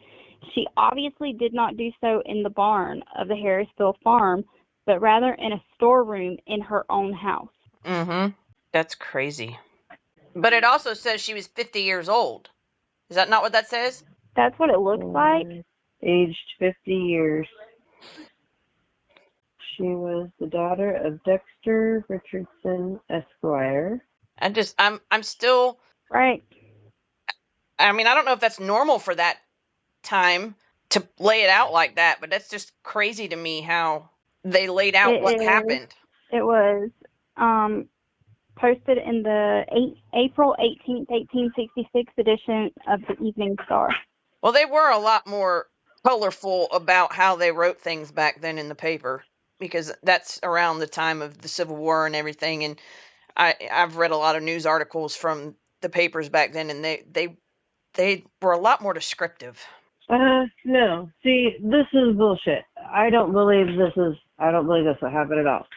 she obviously did not do so in the barn of the Harrisville farm, but rather in a storeroom in her own house. Mm-hmm. That's crazy. But it also says she was 50 years old. Is that not what that says? That's what it looks like. Aged 50 years. She was the daughter of Dexter Richardson, Esquire. I'm still... Right. I mean, I don't know if that's normal for that time to lay it out like that, but that's just crazy to me how they laid out what happened. It was posted in the April 18th, 1866 edition of the Evening Star. Well, they were a lot more colorful about how they wrote things back then in the paper, because that's around the time of the Civil War and everything. And I've read a lot of news articles from the papers back then, and they were a lot more descriptive. No. See, this is bullshit. I don't believe this will happen at all.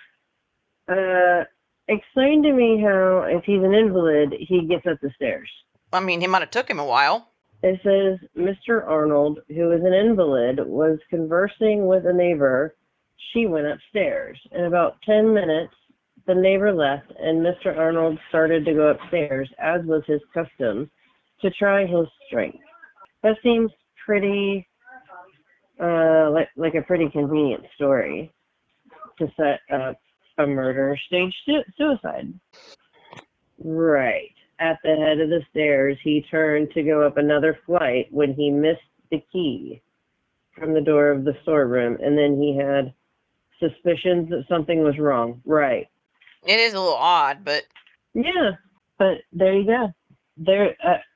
Explain to me how, if he's an invalid, he gets up the stairs. I mean, it might have took him a while. It says Mr. Arnold, who is an invalid, was conversing with a neighbor. She went upstairs. In about 10 minutes, the neighbor left, and Mr. Arnold started to go upstairs, as was his custom, to try his strength. That seems pretty, like a pretty convenient story to set up a murder stage suicide. Right. At the head of the stairs, he turned to go up another flight when he missed the key from the door of the storeroom, and then he had suspicions that something was wrong. Right. It is a little odd, but... Yeah, but there you go.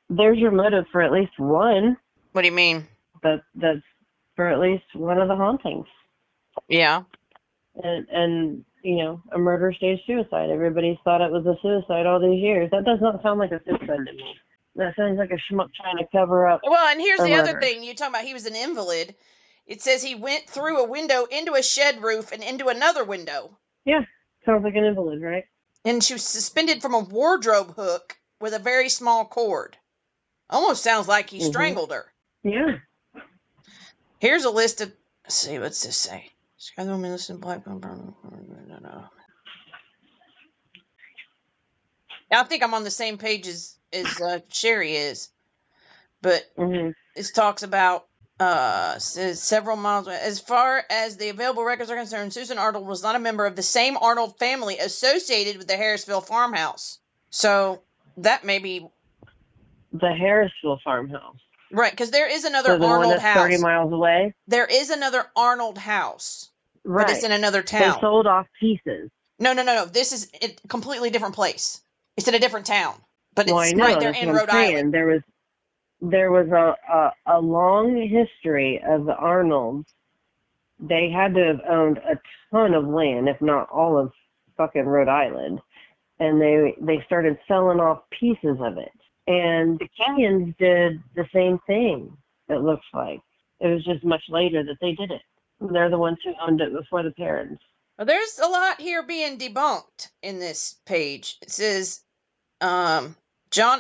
There's your motive for at least one. What do you mean? That's for at least one of the hauntings. Yeah. And you know, a murder stage suicide. Everybody's thought it was a suicide all these years. That does not sound like a suicide to me. That sounds like a schmuck trying to cover up. Well, and here's the murder. other thing. You're talking about he was an invalid. It says he went through a window into a shed roof and into another window. Yeah, sounds like an invalid, right? And she was suspended from a wardrobe hook with a very small cord. Almost sounds like he strangled her. Yeah. Here's a list of... Let's see, what's this say? Black. I think I'm on the same page as Sherry is, but this talks about says several miles away. As far as the available records are concerned, Susan Arnold was not a member of the same Arnold family associated with the Harrisville farmhouse. So that may be the Harrisville farmhouse. Right, because there is another so the Arnold one that's house 30 miles away. There is another Arnold house. Right. But it's in another town. They sold off pieces. No. This is a completely different place. It's in a different town. But it's I know, right there in Rhode Island. There was a long history of the Arnolds. They had to have owned a ton of land, if not all of fucking Rhode Island. And they started selling off pieces of it. And the Kenyons did the same thing, it looks like. It was just much later that they did it. They're the ones who owned it before the Perrons. Well, there's a lot here being debunked in this page. It says, John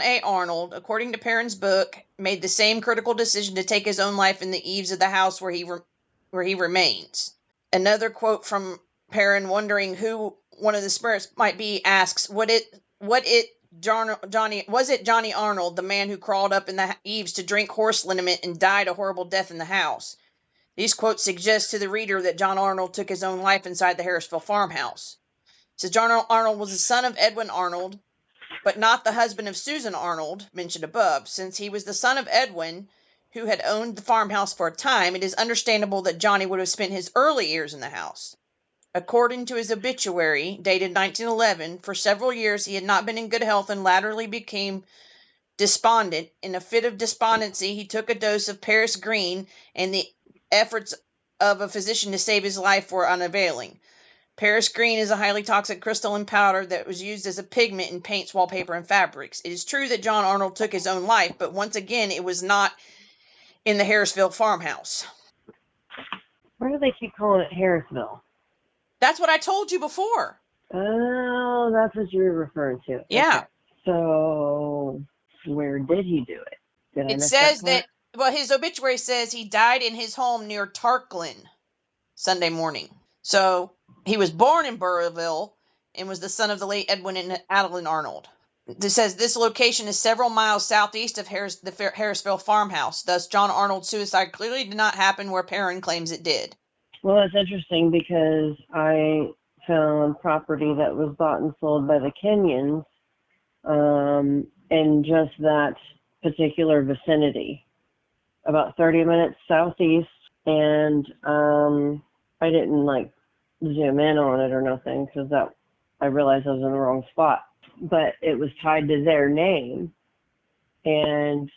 A. Arnold, according to Perron's book, made the same critical decision to take his own life in the eaves of the house where he remains. Another quote from Perron, wondering who one of the spirits might be, asks, was it Johnny Arnold, the man who crawled up in the eaves to drink horse liniment and died a horrible death in the house? These quotes suggest to the reader that John Arnold took his own life inside the Harrisville farmhouse. It says John Arnold was the son of Edwin Arnold, but not the husband of Susan Arnold, mentioned above. Since he was the son of Edwin, who had owned the farmhouse for a time, it is understandable that Johnny would have spent his early years in the house. According to his obituary, dated 1911, for several years he had not been in good health and latterly became despondent. In a fit of despondency, he took a dose of Paris green, and the efforts of a physician to save his life were unavailing. Paris green is a highly toxic crystalline powder that was used as a pigment in paints, wallpaper, and fabrics. It is true that John Arnold took his own life, but once again, it was not in the Harrisville farmhouse. Why do they keep calling it Harrisville? That's what I told you before. Oh, that's what you were referring to. Yeah. Okay. So, where did he do it? It says that, well, his obituary says he died in his home near Tarklin Sunday morning. So, he was born in Burrillville and was the son of the late Edwin and Adeline Arnold. It says this location is several miles southeast of the Harrisville farmhouse. Thus, John Arnold's suicide clearly did not happen where Perron claims it did. Well, that's interesting because I found property that was bought and sold by the Kenyons in just that particular vicinity, about 30 minutes southeast, and I didn't zoom in on it or nothing because I realized I was in the wrong spot, but it was tied to their name, and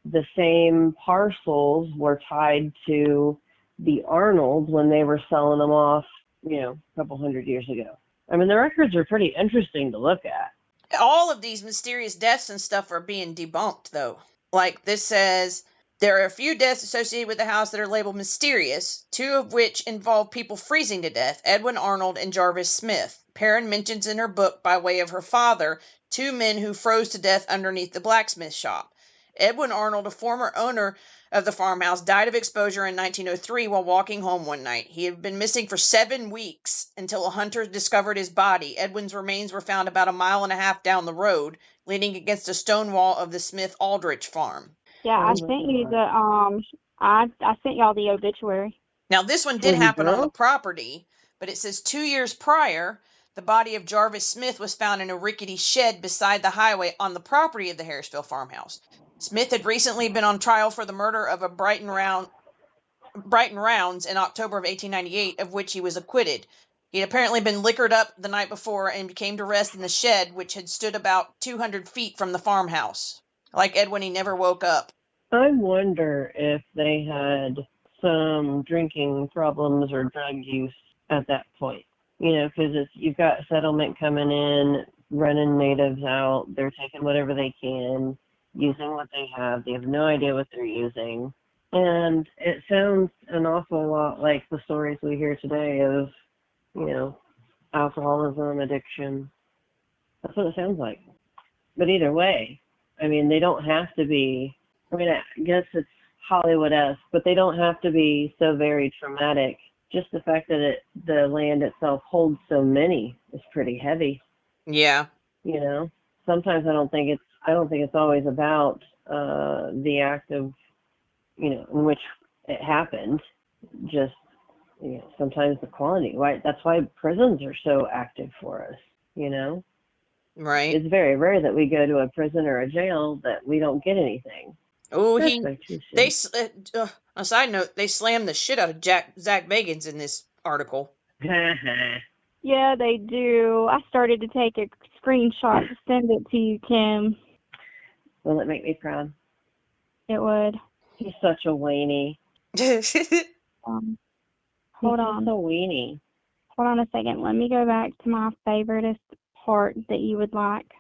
the same parcels were tied to the Arnolds when they were selling them off, a couple hundred years ago. I mean, the records are pretty interesting to look at. All of these mysterious deaths and stuff are being debunked, though. Like this says, there are a few deaths associated with the house that are labeled mysterious, 2 of which involve people freezing to death, Edwin Arnold and Jarvis Smith. Perron mentions in her book, by way of her father, 2 men who froze to death underneath the blacksmith shop. Edwin Arnold, a former owner of the farmhouse, died of exposure in 1903 while walking home one night. He had been missing for 7 weeks until a hunter discovered his body. Edwin's remains were found about 1.5 miles down the road, leaning against a stone wall of the Smith Aldrich farm. Yeah, I sent you I sent y'all the obituary. Now, this one did happen on the property, but it says 2 years prior, the body of Jarvis Smith was found in a rickety shed beside the highway on the property of the Harrisville farmhouse. Smith had recently been on trial for the murder of a Brighton Rounds in October of 1898, of which he was acquitted. He had apparently been liquored up the night before and came to rest in the shed, which had stood about 200 feet from the farmhouse. Like Edwin, he never woke up. I wonder if they had some drinking problems or drug use at that point. You know, because you've got settlement coming in, running natives out, they're taking whatever they can, using what they have. They have no idea what they're using. And it sounds an awful lot like the stories we hear today of, you know, alcoholism, addiction. That's what it sounds like. But either way, I mean, they don't have to be, I mean, I guess it's Hollywood-esque, but they don't have to be so very traumatic. Just the fact that the land itself holds so many is pretty heavy. Yeah. You know, sometimes I don't think it's always about the act of, you know, in which it happened. Just, you know, sometimes the quality. Right? That's why prisons are so active for us. You know. Right. It's very rare that we go to a prison or a jail that we don't get anything. Oh, a side note, they slammed the shit out of Zach Bagans in this article. Yeah, they do. I started to take a screenshot to send it to you, Kim. Will it make me proud? It would. He's such a weenie. Hold on. He's so weenie. Hold on a second. Let me go back to my favoriteest part that you would like.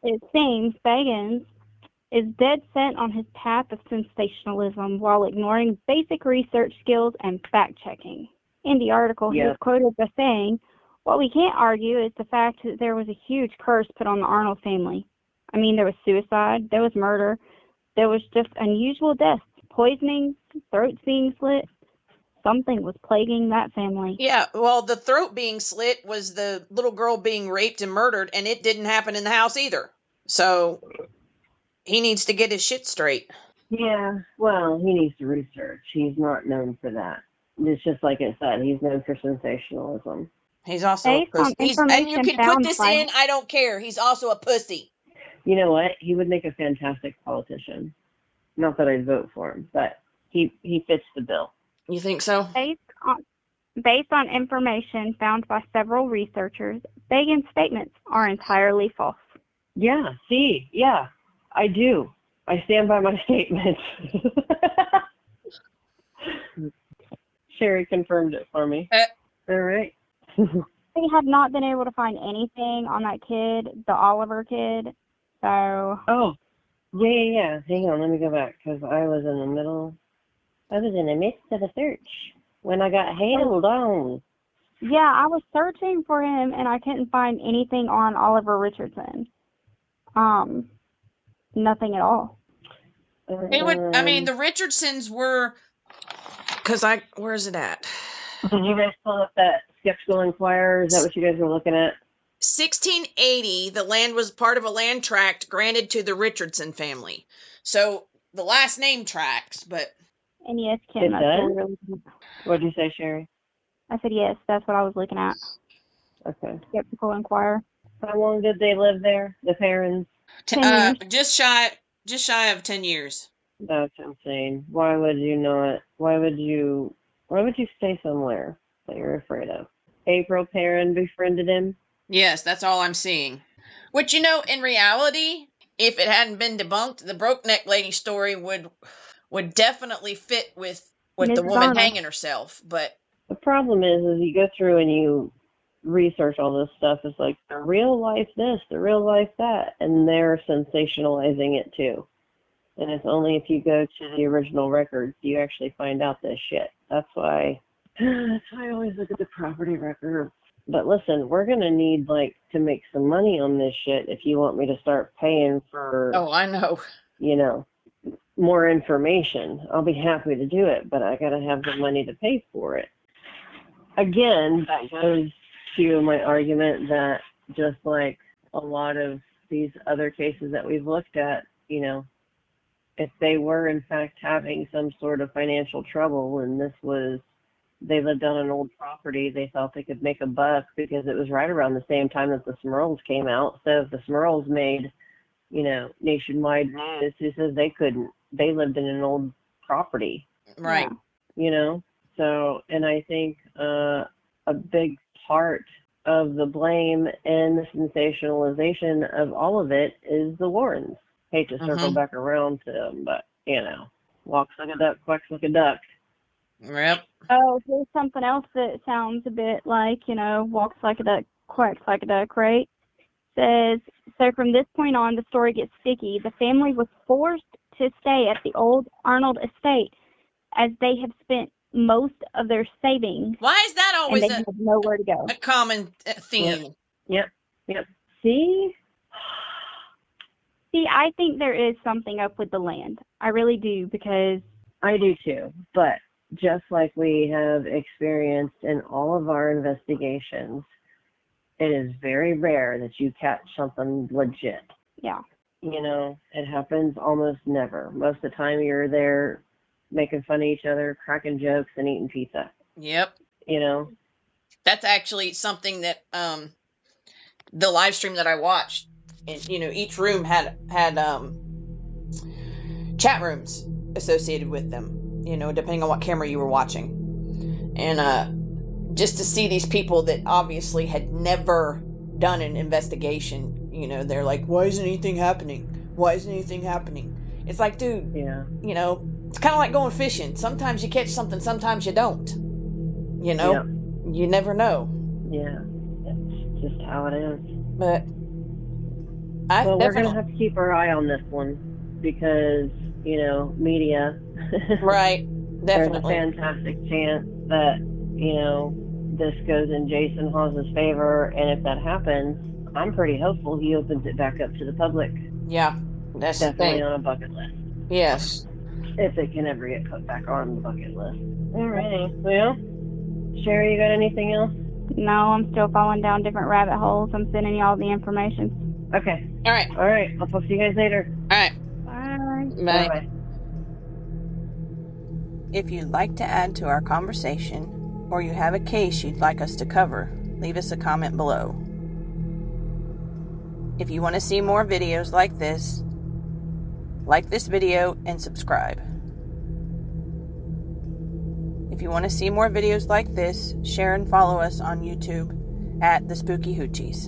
It seems Bagans is dead set on his path of sensationalism while ignoring basic research skills and fact-checking. In the article, he was quoted as saying, "What we can't argue is the fact that there was a huge curse put on the Arnold family. I mean, there was suicide, there was murder, there was just unusual deaths, poisoning, throats being slit. Something was plaguing that family." Yeah, well, the throat being slit was the little girl being raped and murdered, and it didn't happen in the house either. So he needs to get his shit straight. Yeah, well, he needs to research. He's not known for that. It's just like it said, he's known for sensationalism. He's also a pussy. And you can put this in, I don't care. He's also a pussy. You know what? He would make a fantastic politician. Not that I'd vote for him, but he fits the bill. You think so? Based on information found by several researchers, Bagan's statements are entirely false. Yeah, I do. I stand by my statements. Sherry confirmed it for me. All right. They have not been able to find anything on that kid, the Oliver kid, so... Oh, yeah. Hang on, let me go back, because I was in the midst of a search when I got held on. Yeah, I was searching for him, and I couldn't find anything on Oliver Richardson. Nothing at all. The Richardsons were, where is it at? Did you guys pull up that Skeptical Inquirer? Is that what you guys were looking at? 1680, the land was part of a land tract granted to the Richardson family. So the last name tracks, but... And yes, Kim, that's what we're looking at. What did you say, Sherry? I said yes, that's what I was looking at. Okay. Skeptical Inquirer. How long did they live there, the Perrons? 10 years. Just shy of 10 years. That's insane. Why would you stay somewhere that you're afraid of? April Perron befriended him? Yes, that's all I'm seeing. Which, in reality, if it hadn't been debunked, the broke neck lady story would definitely fit with the woman hanging herself. But the problem is you go through and you research all this stuff. It's like the real life this, the real life that, and they're sensationalizing it too. And it's only if you go to the original records you actually find out this shit. That's why I always look at the property record. But listen, we're gonna need to make some money on this shit if you want me to start paying for. Oh, I know. More information. I'll be happy to do it, but I gotta have the money to pay for it. Again, that goes to my argument that just like a lot of these other cases that we've looked at, if they were in fact having some sort of financial trouble and this was they lived on an old property. They thought they could make a buck because it was right around the same time that the Smurls came out. So if the Smurls made, nationwide news, who says they couldn't? They lived in an old property. Right. So, and I think a big part of the blame and the sensationalization of all of it is the Warrens. Hate to circle back around to them, but, walks like a duck, quacks like a duck. Yep. Oh, here's something else that sounds a bit like, walks like a duck, quacks like a duck, right? Says, so from this point on, the story gets sticky. The family was forced to stay at the old Arnold estate as they have spent most of their savings. Why is that always and they have nowhere to go? A common theme? Yep. See, I think there is something up with the land. I really do, because I do too. But just like we have experienced in all of our investigations, it is very rare that you catch something legit. Yeah. It happens almost never. Most of the time you're there making fun of each other, cracking jokes, and eating pizza. Yep. That's actually something that the live stream that I watched, and each room had chat rooms associated with them, depending on what camera you were watching. And just to see these people that obviously had never done an investigation, they're like, why isn't anything happening? Why isn't anything happening? It's like, dude, it's kind of like going fishing. Sometimes you catch something, sometimes you don't. You never know. Yeah, that's just how it is. But we're going to have to keep our eye on this one because, media. Right, definitely. There's a fantastic chance that, this goes in Jason Hawes's favor, and if that happens, I'm pretty hopeful he opens it back up to the public. Yeah, that's definitely on a bucket list. Yes. If it can ever get put back on the bucket list. Alrighty. Well, Sherry, you got anything else? No, I'm still falling down different rabbit holes. I'm sending you all the information. Okay. All right. I'll talk to you guys later. All right. Bye. Bye. If you'd like to add to our conversation, or you have a case you'd like us to cover, leave us a comment below. If you want to see more videos like this video and subscribe. If you want to see more videos like this, share and follow us on YouTube at the Spooky Hoochies.